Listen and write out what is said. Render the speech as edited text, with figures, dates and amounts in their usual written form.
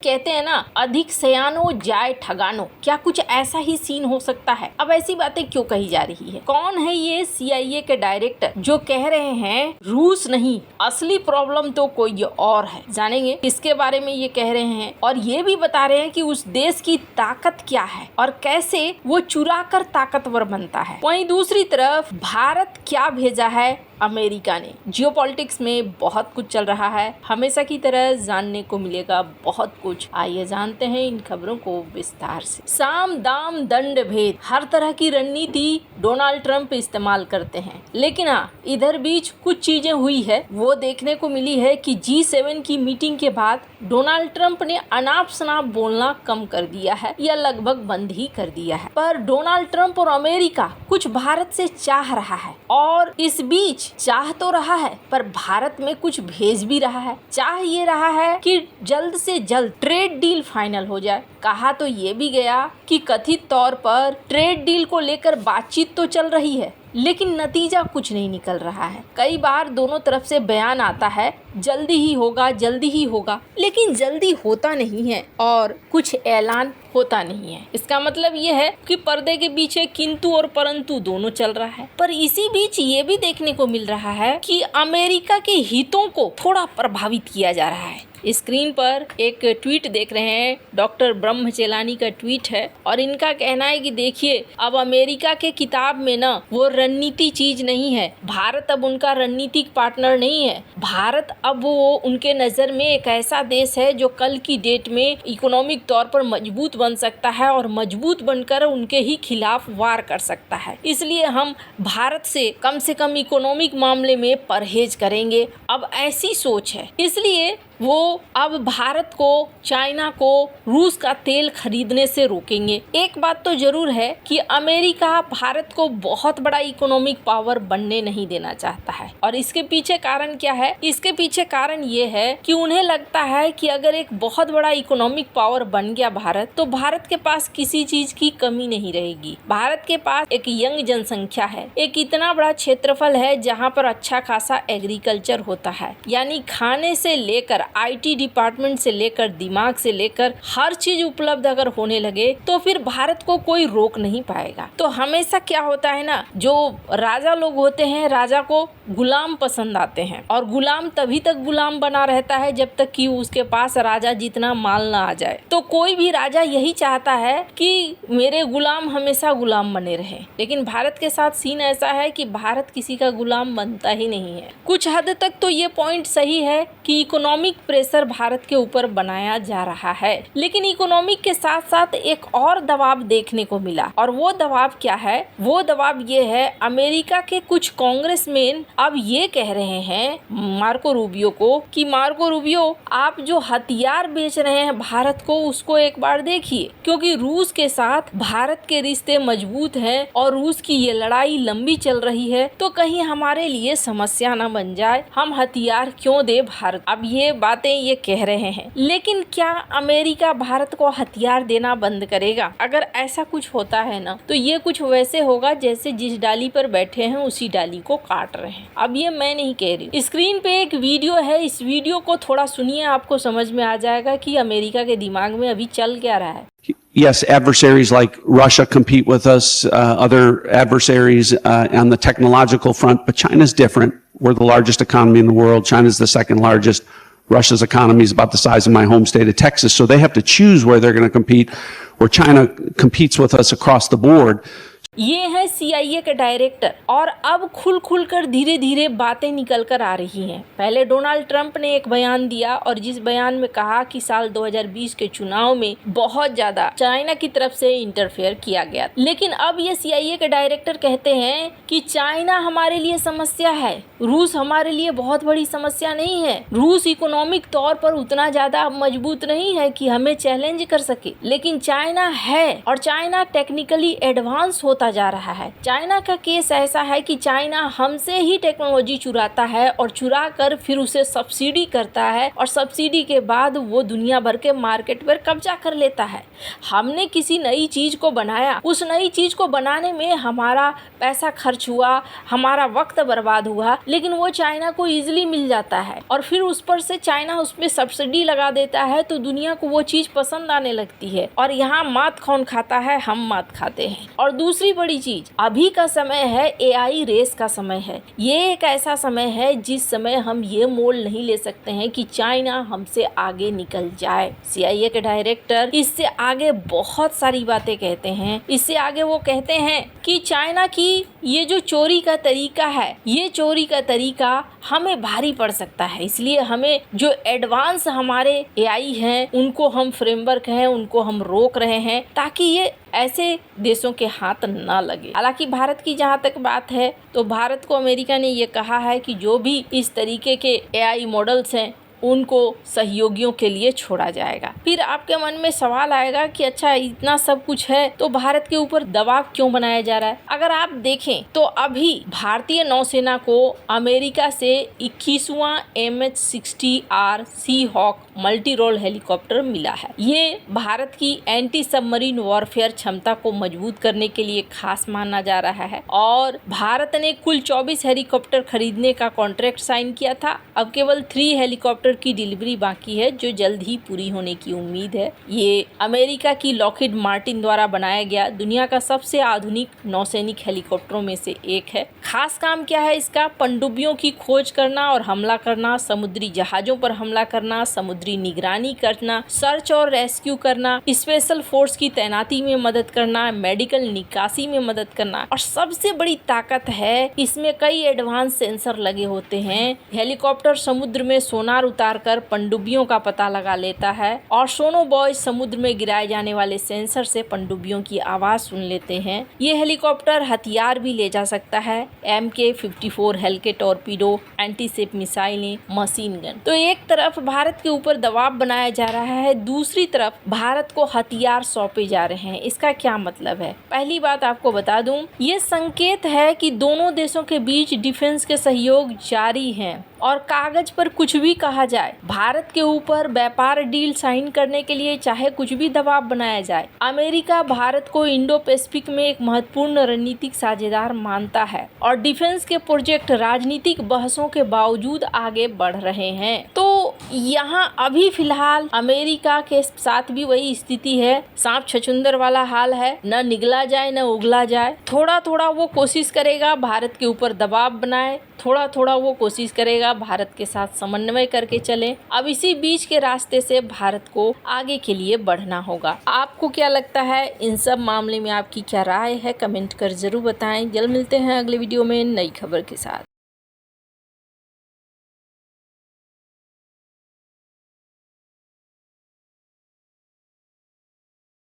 कहते हैं ना, अधिक सयानो जाए ठगानो। क्या कुछ ऐसा ही सीन हो सकता है? अब ऐसी बातें क्यों कही जा रही है? कौन है ये CIA के डायरेक्टर जो कह रहे हैं रूस नहीं, असली प्रॉब्लम तो कोई और है? जानेंगे किसके बारे में ये कह रहे हैं, और ये भी बता रहे हैं कि उस देश की ताकत क्या है और कैसे वो चुरा कर ताकतवर बनता है। वहीं दूसरी तरफ भारत क्या भेजा है अमेरिका ने। जियोपॉलिटिक्स में बहुत कुछ चल रहा है, हमेशा की तरह जानने को मिलेगा बहुत कुछ। आइए जानते हैं इन खबरों को विस्तार से। साम दाम दंड भेद, हर तरह की रणनीति डोनाल्ड ट्रंप इस्तेमाल करते हैं, लेकिन हाँ, इधर बीच कुछ चीजें हुई है। वो देखने को मिली है कि G7 की मीटिंग के बाद डोनाल्ड ट्रंप ने अनाप शनाप बोलना कम कर दिया है या लगभग बंद ही कर दिया है। पर डोनाल्ड ट्रंप और अमेरिका कुछ भारत से चाह रहा है, और इस बीच चाह तो रहा है पर भारत में कुछ भेज भी रहा है। चाह ये रहा है कि जल्द से जल्द ट्रेड डील फाइनल हो जाए। कहा तो ये भी गया कि कथित तौर पर ट्रेड डील को लेकर बातचीत तो चल रही है, लेकिन नतीजा कुछ नहीं निकल रहा है। कई बार दोनों तरफ से बयान आता है जल्दी ही होगा, जल्दी ही होगा, लेकिन जल्दी होता नहीं है और कुछ ऐलान होता नहीं है। इसका मतलब ये है कि पर्दे के पीछे किंतु और परंतु दोनों चल रहा है। पर इसी बीच ये भी देखने को मिल रहा है कि अमेरिका के हितों को थोड़ा प्रभावित किया जा रहा है। स्क्रीन पर एक ट्वीट देख रहे हैं, डॉक्टर ब्रह्मचेलानी का ट्वीट है, और इनका कहना है कि देखिए, अब अमेरिका के किताब में ना वो रणनीति चीज नहीं है। भारत अब उनका रणनीतिक पार्टनर नहीं है। भारत अब वो उनके नज़र में एक ऐसा देश है जो कल की डेट में इकोनॉमिक तौर पर मजबूत बन सकता है और मजबूत बनकर उनके ही खिलाफ वार कर सकता है। इसलिए हम भारत से कम इकोनॉमिक मामले में परहेज करेंगे। अब ऐसी सोच है, इसलिए वो अब भारत को, चाइना को रूस का तेल खरीदने से रोकेंगे। एक बात तो जरूर है कि अमेरिका भारत को बहुत बड़ा इकोनॉमिक पावर बनने नहीं देना चाहता है, और इसके पीछे कारण क्या है? इसके पीछे कारण ये है कि उन्हें लगता है कि अगर एक बहुत बड़ा इकोनॉमिक पावर बन गया भारत, तो भारत के पास किसी चीज की कमी नहीं रहेगी। भारत के पास एक यंग जनसंख्या है, एक इतना बड़ा क्षेत्रफल है जहाँ पर अच्छा खासा एग्रीकल्चर होता है, यानी खाने से लेकर IT डिपार्टमेंट से लेकर दिमाग से लेकर हर चीज उपलब्ध अगर होने लगे तो फिर भारत को कोई रोक नहीं पाएगा। तो हमेशा क्या होता है ना, जो राजा लोग होते हैं, राजा को गुलाम पसंद आते हैं, और गुलाम तभी तक गुलाम बना रहता है जब तक कि उसके पास राजा जितना माल ना आ जाए। तो कोई भी राजा यही चाहता है कि मेरे गुलाम हमेशा गुलाम बने रहे, लेकिन भारत के साथ सीन ऐसा है कि भारत किसी का गुलाम बनता ही नहीं है। कुछ हद तक तो ये पॉइंट सही है कि इकोनॉमिक प्रेशर भारत के ऊपर बनाया जा रहा है, लेकिन इकोनॉमिक के साथ साथ एक और दबाव देखने को मिला, और वो दबाव क्या है? वो दबाव ये है, अमेरिका के कुछ कांग्रेसमैन अब ये कह रहे हैं मार्को रूबियो को कि मार्को रूबियो, आप जो हथियार बेच रहे हैं भारत को, उसको एक बार देखिए, क्योंकि रूस के साथ भारत के रिश्ते मजबूत हैं और रूस की ये लड़ाई लंबी चल रही है, तो कहीं हमारे लिए समस्या न बन जाए, हम हथियार क्यों दे भारत। अब ये बातें ये कह रहे हैं, लेकिन क्या अमेरिका भारत को हथियार देना बंद करेगा? अगर ऐसा कुछ होता है ना, तो ये कुछ वैसे होगा जैसे जिस डाली पर बैठे हैं उसी डाली को काट रहे हैं। अब ये मैं नहीं कह रही, स्क्रीन पे एक वीडियो है, इस वीडियो को थोड़ा सुनिए, आपको समझ में आ जाएगा कि अमेरिका के दिमाग में अभी चल क्या रहा है। Yes, adversaries like Russia compete with us, other adversaries on the technological front, but China's different. We're the largest economy in the world. China's the second largest. Russia's economy is about the size of my home state of Texas, so they have to choose where they're going to compete, where China competes with us across the board. ये है CIA के director, और अब खुल कर धीरे धीरे बातें निकल कर आ रही हैं। पहले डोनाल्ड ट्रंप ने एक बयान दिया, और जिस बयान में कहा कि साल 2020 के चुनाव में बहुत ज्यादा चाइना की तरफ से इंटरफेयर किया गया, लेकिन अब ये CIA के डायरेक्टर कहते हैं कि चाइना हमारे लिए समस्या है, रूस हमारे लिए बहुत बड़ी समस्या नहीं है। रूस इकोनॉमिक तौर पर उतना ज्यादा मजबूत नहीं है कि हमें चैलेंज कर सके, लेकिन चाइना है, और चाइना टेक्निकली एडवांस होता होता जा रहा है। चाइना का केस ऐसा है कि चाइना हमसे ही टेक्नोलॉजी चुराता है और चुरा कर फिर उसे सब्सिडी करता है और सब्सिडी के बाद वो दुनिया भर के मार्केट पर कब्जा कर लेता है। हमने किसी नई चीज को बनाया, उस नई चीज को बनाने में हमारा पैसा खर्च हुआ, हमारा वक्त बर्बाद हुआ, लेकिन वो चाइना को इजीली मिल जाता है और फिर उस पर से चाइना उसमें सब्सिडी लगा देता है तो दुनिया को वो चीज पसंद आने लगती है और यहाँ मात कौन खाता है, हम मात खाते हैं। और दूसरी बड़ी चीज, अभी का समय है एआई रेस का समय है। ये एक ऐसा समय है जिस समय हम ये मोल नहीं ले सकते हैं कि चाइना हमसे आगे निकल जाए। CIA के डायरेक्टर इससे आगे बहुत सारी बातें कहते हैं। इससे आगे वो कहते हैं कि चाइना की ये जो चोरी का तरीका है, ये चोरी का तरीका हमें भारी पड़ सकता है। इसलिए हमें जो एडवांस हमारे AI हैं, उनको हम फ्रेमवर्क हैं, उनको हम रोक रहे हैं ताकि ये ऐसे देशों के हाथ ना लगे। हालांकि भारत की जहां तक बात है तो भारत को अमेरिका ने ये कहा है कि जो भी इस तरीके के AI मॉडल्स हैं उनको सहयोगियों के लिए छोड़ा जाएगा। फिर आपके मन में सवाल आएगा कि अच्छा इतना सब कुछ है तो भारत के ऊपर दबाव क्यों बनाया जा रहा है। अगर आप देखें तो अभी भारतीय नौसेना को अमेरिका से 21वां MH-60R Seahawk multi role helicopter मिला है। ये भारत की एंटी सबमरीन वॉरफेयर क्षमता को मजबूत करने के लिए खास माना जा रहा है और भारत ने कुल 24 हेलीकॉप्टर खरीदने का कॉन्ट्रैक्ट साइन किया था। अब केवल 3 हेलीकॉप्टर की डिलीवरी बाकी है जो जल्द ही पूरी होने की उम्मीद है। ये अमेरिका की लॉकहीड मार्टिन द्वारा बनाया गया दुनिया का सबसे आधुनिक नौसैनिक हेलीकॉप्टरों में से एक है। खास काम क्या है इसका? पनडुब्बियों की खोज करना और हमला करना, समुद्री जहाजों पर हमला करना, समुद्री निगरानी करना, सर्च और रेस्क्यू करना, स्पेशल फोर्स की तैनाती में मदद करना, मेडिकल निकासी में मदद करना और सबसे बड़ी ताकत है इसमें कई एडवांस सेंसर लगे होते हैं। हेलीकॉप्टर समुद्र में सोनार उतार कर पनडुब्बियों का पता लगा लेता है और सोनो बॉय समुद्र में गिराए जाने वाले सेंसर से पनडुब्बियों की आवाज सुन लेते हैं। ये हेलीकॉप्टर हथियार भी ले जा सकता है, MK-54 हेल्के टॉर्पीडो, एंटीशिप मिसाइलें, मशीन गन। तो एक तरफ भारत के ऊपर दबाव बनाया जा रहा है, दूसरी तरफ भारत को हथियार सौंपे जा रहे हैं। इसका क्या मतलब है? पहली बात आपको बता दूं, ये संकेत है कि दोनों देशों के बीच डिफेंस के सहयोग जारी है और कागज पर कुछ भी कहा जाए, भारत के ऊपर व्यापार डील साइन करने के लिए चाहे कुछ भी दबाव बनाया जाए, अमेरिका भारत को इंडो पैसिफिक में एक महत्वपूर्ण रणनीतिक साझेदार मानता है और डिफेंस के प्रोजेक्ट राजनीतिक बहसों के बावजूद आगे बढ़ रहे हैं। तो यहाँ अभी फिलहाल अमेरिका के साथ भी वही स्थिति है, सांप छछूंदर वाला हाल है, न निगला जाए न उगला जाए। थोड़ा थोड़ा वो कोशिश करेगा भारत के ऊपर दबाव बनाए, थोड़ा थोड़ा वो कोशिश करेगा भारत के साथ समन्वय करके चले। अब इसी बीच के रास्ते से भारत को आगे के लिए बढ़ना होगा। आपको क्या लगता है इन सब मामले में? आपकी क्या राय है? कमेंट कर जरूर बताएं। जल्द मिलते हैं अगले वीडियो में नई खबर के साथ।